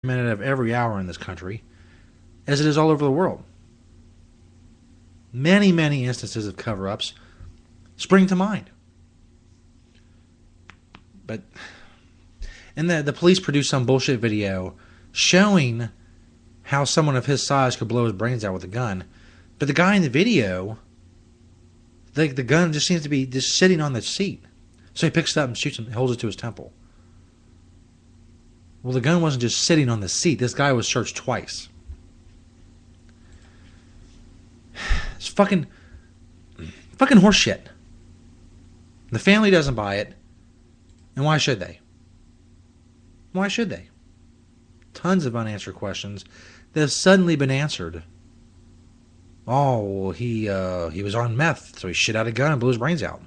minute of every hour in this country, as it is all over the world. Many, many instances of cover-ups spring to mind. But, and the police produced some bullshit video showing how someone of his size could blow his brains out with a gun. But the guy in the video, the gun just seems to be just sitting on the seat. So he picks it up and shoots him, holds it to his temple. Well, the gun wasn't just sitting on the seat. This guy was searched twice. It's fucking horseshit. The family doesn't buy it. And why should they? Why should they? Tons of unanswered questions that have suddenly been answered. Oh, well, he was on meth, so he shit out a gun and blew his brains out.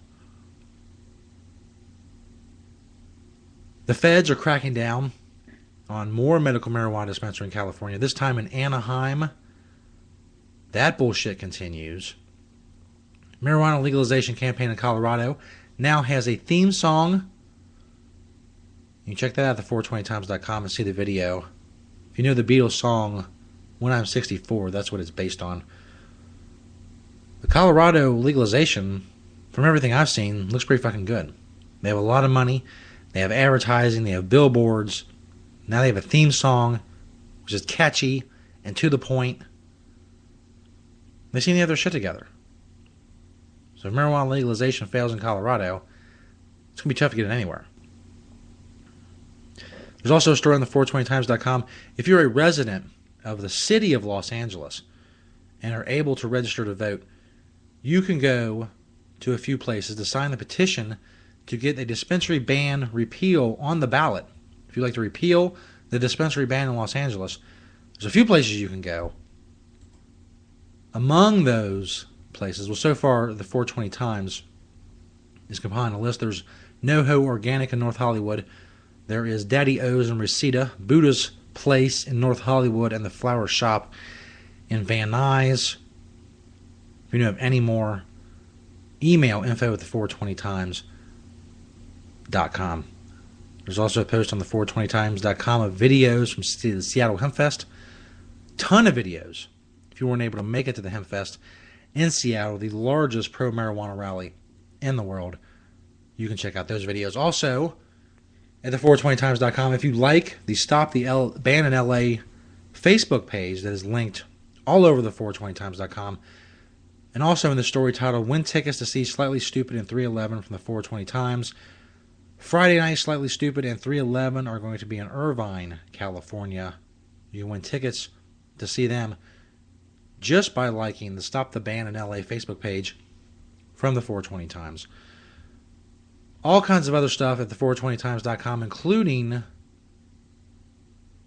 The feds are cracking down on more medical marijuana dispensary in California, this time in Anaheim. That bullshit continues. Marijuana legalization campaign in Colorado now has a theme song. You can check that out at the420times.com and see the video. If you know the Beatles song, When I'm 64, that's what it's based on. The Colorado legalization, from everything I've seen, looks pretty fucking good. They have a lot of money. They have advertising. They have billboards. Now they have a theme song, which is catchy and to the point. They seem to have their shit together. So if marijuana legalization fails in Colorado, it's going to be tough to get it anywhere. There's also a story on the 420times.com. If you're a resident of the city of Los Angeles and are able to register to vote, you can go to a few places to sign the petition to get a dispensary ban repeal on the ballot. If you'd like to repeal the dispensary ban in Los Angeles, there's a few places you can go. Among those places, well, so far the 420 Times is compiling a list. There's NoHo Organic in North Hollywood. There is Daddy O's in Reseda, Buddha's Place in North Hollywood, and the Flower Shop in Van Nuys. If you know of any more, email info at the420times.com. There's also a post on the 420times.com of videos from the Seattle Hemp Fest. Ton of videos. If you weren't able to make it to the Hemp Fest in Seattle, the largest pro-marijuana rally in the world, you can check out those videos. Also, at the420times.com, if you like the Stop the Ban in LA Facebook page that is linked all over the 420times.com, and also in the story titled Win Tickets to See Slightly Stupid and 311 from the 420 Times. Friday night, Slightly Stupid and 311 are going to be in Irvine, California. You can win tickets to see them just by liking the Stop the Ban in LA Facebook page from the 420 Times. All kinds of other stuff at the420times.com, including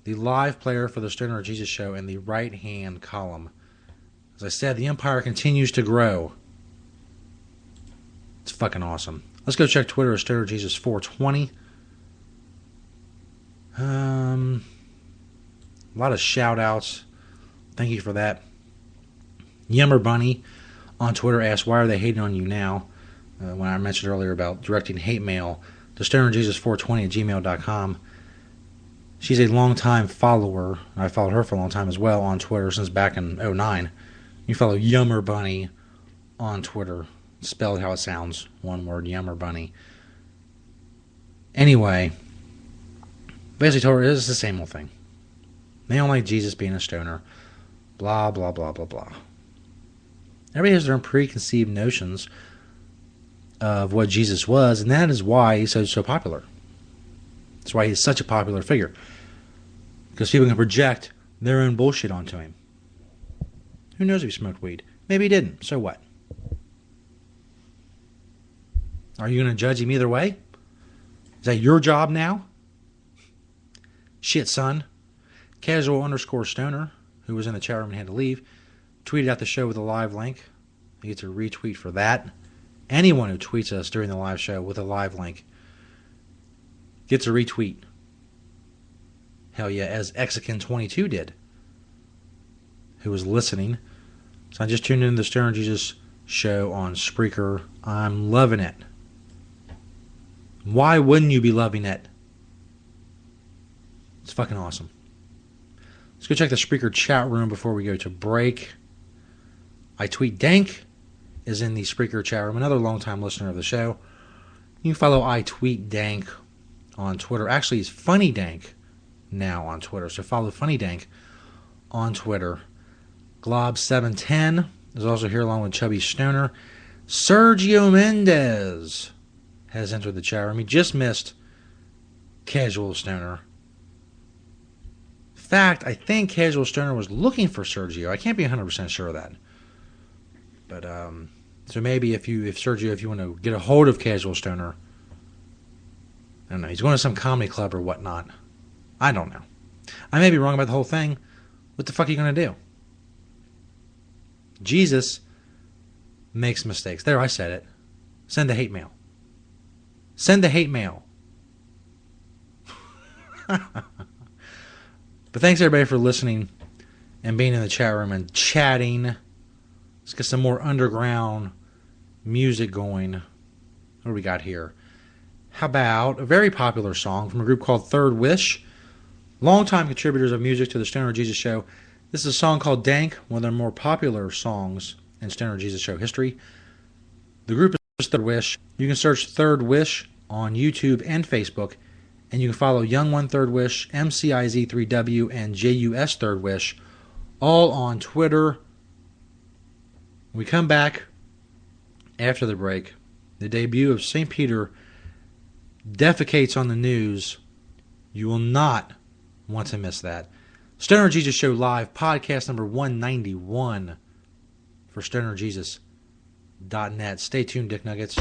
the live player for the Stoner Jesus show in the right-hand column. As I said, the empire continues to grow. It's fucking awesome. Let's go check Twitter at Stoner Jesus 420. A lot of shout-outs. Thank you for that. Yummer Bunny on Twitter asks, why are they hating on you now? When I mentioned earlier about directing hate mail to stonerjesus420 at gmail.com. She's a long-time follower. I followed her for a long time as well on Twitter since back in 2009. You follow Yummer Bunny on Twitter. Spelled how it sounds. One word, Yummer Bunny. Anyway, basically told her it's the same old thing. They don't like Jesus being a stoner. Blah, blah, blah, blah, blah. Everybody has their own preconceived notions of what Jesus was, and that is why he's so popular. That's why he's such a popular figure. Because people can project their own bullshit onto him. Who knows if he smoked weed? Maybe he didn't. So what? Are you going to judge him either way? Is that your job now? Shit, son. Casual_stoner, who was in the chat room and had to leave, tweeted out the show with a live link. You get to retweet for that. Anyone who tweets us during the live show with a live link gets a retweet. Hell yeah, as Exican22 did, who was listening. So I just tuned in to the Stoner Jesus show on Spreaker. I'm loving it. Why wouldn't you be loving it? It's fucking awesome. Let's go check the Spreaker chat room before we go to break. I Tweet Dank is in the Spreaker chat room, another longtime listener of the show. You can follow I Tweet Dank on Twitter. Actually, it's Funny Dank now on Twitter, so follow Funny Dank on Twitter. Glob710 is also here along with Chubby Stoner. Sergio Mendez has entered the chat room. He just missed Casual Stoner. In fact, I think Casual Stoner was looking for Sergio. I can't be 100% sure of that. But, so maybe if Sergio, if you want to get a hold of Casual Stoner, I don't know, he's going to some comedy club or whatnot. I don't know. I may be wrong about the whole thing. What the fuck are you going to do? Jesus makes mistakes. There, I said it. Send the hate mail. Send the hate mail. But thanks everybody for listening and being in the chat room and chatting. Let's get some more underground music going. What do we got here? How about a very popular song from a group called Third Wish? Longtime contributors of music to the Stoner Jesus Show. This is a song called Dank, one of their more popular songs in Stoner Jesus Show history. The group is Third Wish. You can search Third Wish on YouTube and Facebook, and you can follow Young One Third Wish, MCIZ3W, and JUS Third Wish, all on Twitter. When we come back after the break, the debut of St. Peter Defecates on the news. You will not want to miss that. Stoner Jesus Show Live, podcast number 191 for stonerjesus.net. Stay tuned, Dick Nuggets.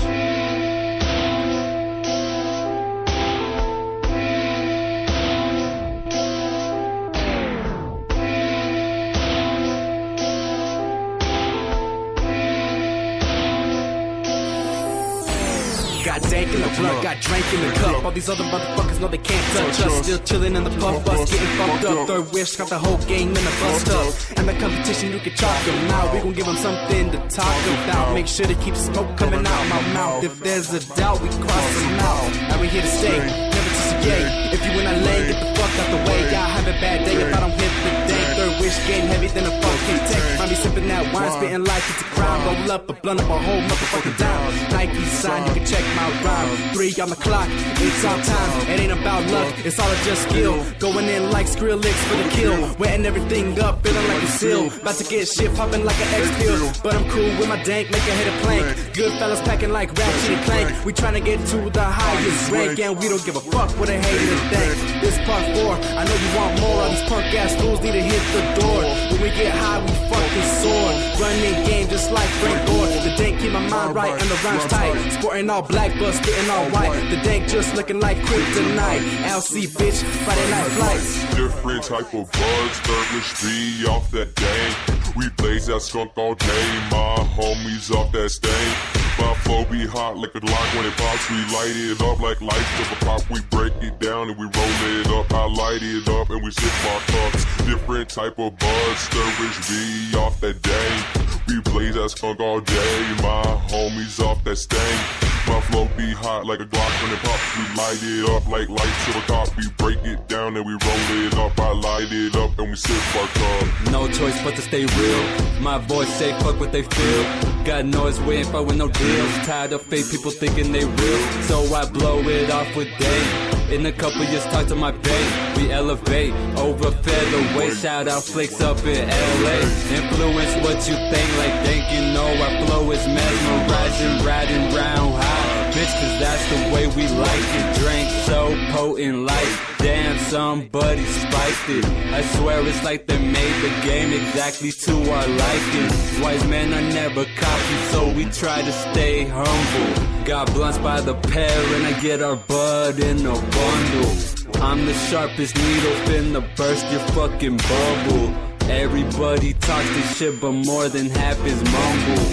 Got dank in the blunt, got drank in the cup. All these other motherfuckers know they can't touch us. Still chilling in the puff bus, getting fucked up. Third Wish got the whole game in the bust up. And the competition, you can chalk them now. We gon' give them something to talk about. Make sure to keep smoke coming out my mouth. If there's a doubt, we cross them out. Now we here to stay, never to stay. If you in that lane, get the fuck out the way. Y'all have a bad day if I don't hit the day. Third Wish game heavy than a fuck can take. Might be sipping that wine, spitting like it's a crime. Roll up a blunt up a whole motherfucking down. Nike sign, you can check my rhyme. 3 on the clock, it's all time. It ain't about luck, it's all just skill. Going in like Skrillex for the kill. Wetting everything up, feeling like a seal. About to get shit popping like an X-Pill. But I'm cool with my dank, make a hit a plank. Good fellas packing like Ratchet and Clank. We tryna get to the highest rank, and we don't give a fuck what a hater think. This part 4, I know you want more. All these punk ass fools need to hit the door. When we get high, we fucking soar. Running game just like Frank Gore. The dank keep my mind right and the rhymes tight. Sporting all black, but spitting all white. The dank just looking like kryptonite. LC bitch, Friday night flights. Different type of buzz, Third Wish be off that dank. We blaze that skunk all day, my homies off that stank. My flow be hot like a Glock when it pops. We light it up like lights to the pop. We break it down and we roll it up. I light it up and we sip our cups. Different type of buzz, Third Wish be off that dank. We blaze that skunk all day, my homies off that stank. My flow be hot like a Glock when it pops. We light it up like lights to the top. We break it down and we roll it up. I light it up and we sip our cup. No choice but to stay real. My voice say fuck what they feel. Got noise waiting for with no deals. Tired of fake people thinking they real. So I blow it off with day. In a couple years talk to my bae. We elevate over featherweight. Shout out Flakes up in LA. Influence what you think like dank. You know our flow is mesmerizing. Riding round high. Bitch, cause that's the way we like it. Drink so potent like damn, somebody spiked it. I swear it's like they made the game exactly to our liking. Wise men are never cocky, so we try to stay humble. Got blunts by the pair and I get our bud in a bundle. I'm the sharpest needle, finna burst your fucking bubble. Everybody talks this shit, but more than half is mumble.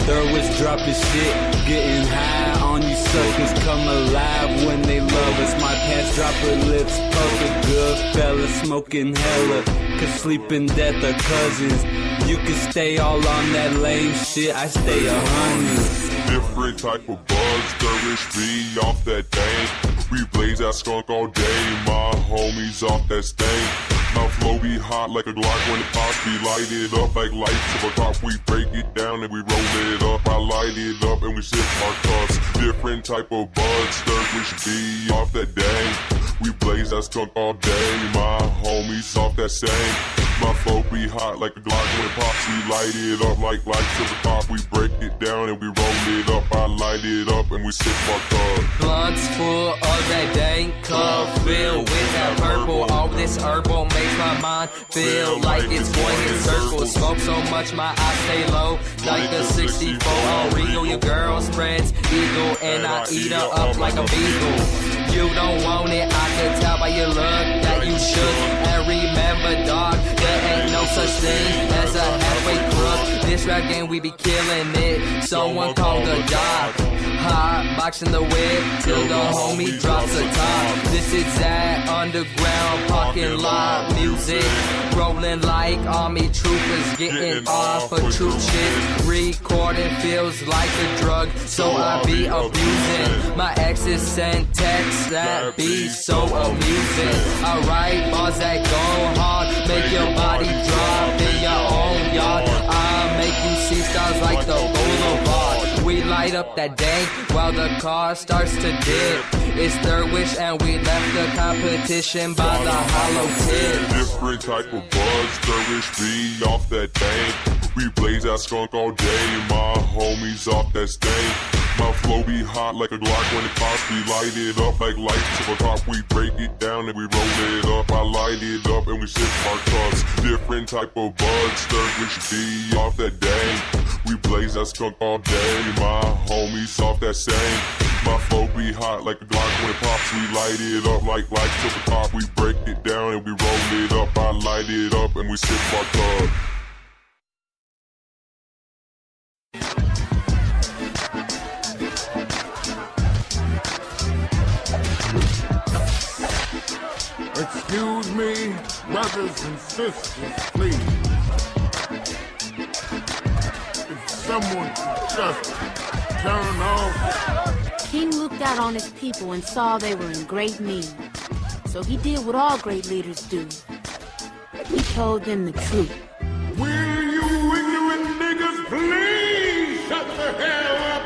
Third Wish dropping shit, getting high on you suckers. Come alive when they love us. My pants drop her lips, puff good fella, smoking hella. Cause sleeping death are cousins. You can stay all on that lame shit, I stay 100. Different type of buzz, Third Wish be off that dank. We blaze that skunk all day, my homies off that stank. My flow be hot like a Glock when it pops. We light it up like lights of a cop. We break it down and we roll it up. I light it up and we sip our cups. Different type of bud, Sturgish be off that dang. We blaze that skunk all day. My homies off that same. My flow be hot like a Glock when it pops. We light it up like lights to the top. We break it down and we roll it up. I light it up and we sip our cup. Blunts full of that dank cup filled with that purple. All this herbal makes my mind feel like it's going in circles. Smoke so much my eyes stay low like the 64 on Regal. Your girl spreads eagle and I eat her up like a beagle. You don't want it, I can tell by your look that you should. And remember, dog, there ain't no such thing as a halfway crook. This rap game, we be killing it. Someone call the doc. Hot boxing the whip till the homie drops the top. This is that underground parking lot music. Rolling like army troopers, getting off of troop shit. Recording feels like a drug, so I be abusing. My exes send texts that be so amusing. I write bars that go hard, make your body drop in your own yard. I make you see stars like the boulevard. We light up that dank while the car starts to dip. It's third wish and we left the competition by the hollow tip. Different type of buzz, third wish be off that dank. We blaze that skunk all day. My homies off that stank. My flow be hot like a Glock when it pops. We light it up like lights to the top. We break it down and we roll it up. I light it up and we sip our cups. Different type of bud, third wish be off that dang. We blaze that skunk all day. My homies off that same. My flow be hot like a Glock when it pops. We light it up like lights to the top. We break it down and we roll it up. I light it up and we sip our cup. Excuse me, brothers and sisters, please. If someone could just turn off. King looked out on his people and saw they were in great need. So he did what all great leaders do. He told them the truth. Will you ignorant niggas please shut the hell up?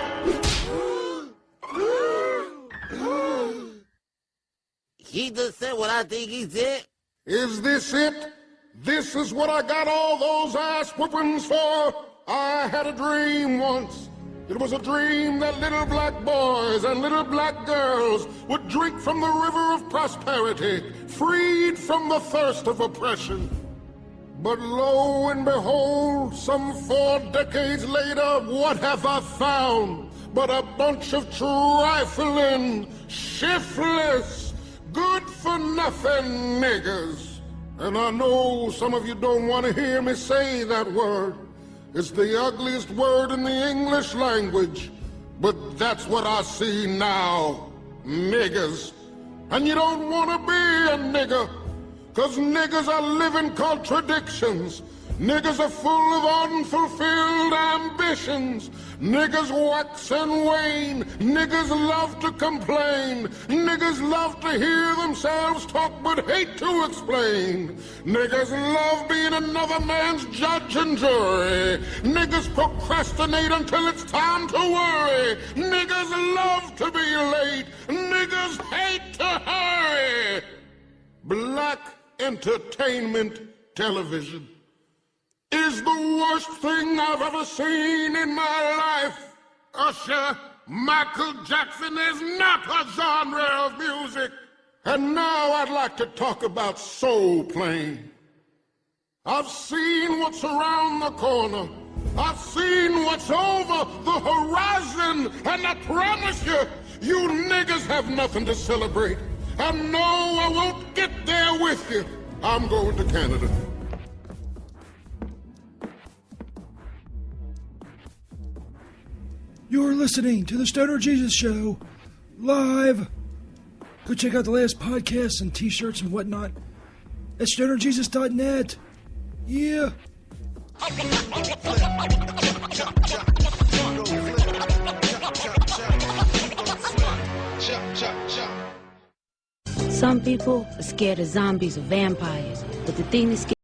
He just said what I think he said. Is this it? This is what I got all those ass whoopings for? I had a dream once. It was a dream that little black boys and little black girls would drink from the river of prosperity, freed from the thirst of oppression. But lo and behold, some 4 decades later, what have I found but a bunch of trifling, shiftless, good-for-nothing niggers? And I know some of you don't want to hear me say that word. It's the ugliest word in the English language. But that's what I see now, niggers. And you don't want to be a nigger, 'cause niggers are living contradictions. Niggers are full of unfulfilled ambitions. Niggers wax and wane. Niggers love to complain. Niggers love to hear themselves talk but hate to explain. Niggers love being another man's judge and jury. Niggers procrastinate until it's time to worry. Niggers love to be late. Niggers hate to hurry. Black entertainment television is the worst thing I've ever seen in my life. Usher, Michael Jackson is not a genre of music. And now I'd like to talk about soul playing. I've seen what's around the corner. I've seen what's over the horizon. And I promise you, you niggas have nothing to celebrate. And no, I won't get there with you. I'm going to Canada. You're listening to the Stoner Jesus Show, live. Go check out the latest podcasts and t-shirts and whatnot at stonerjesus.net. Yeah. Some people are scared of zombies or vampires, but the thing that scares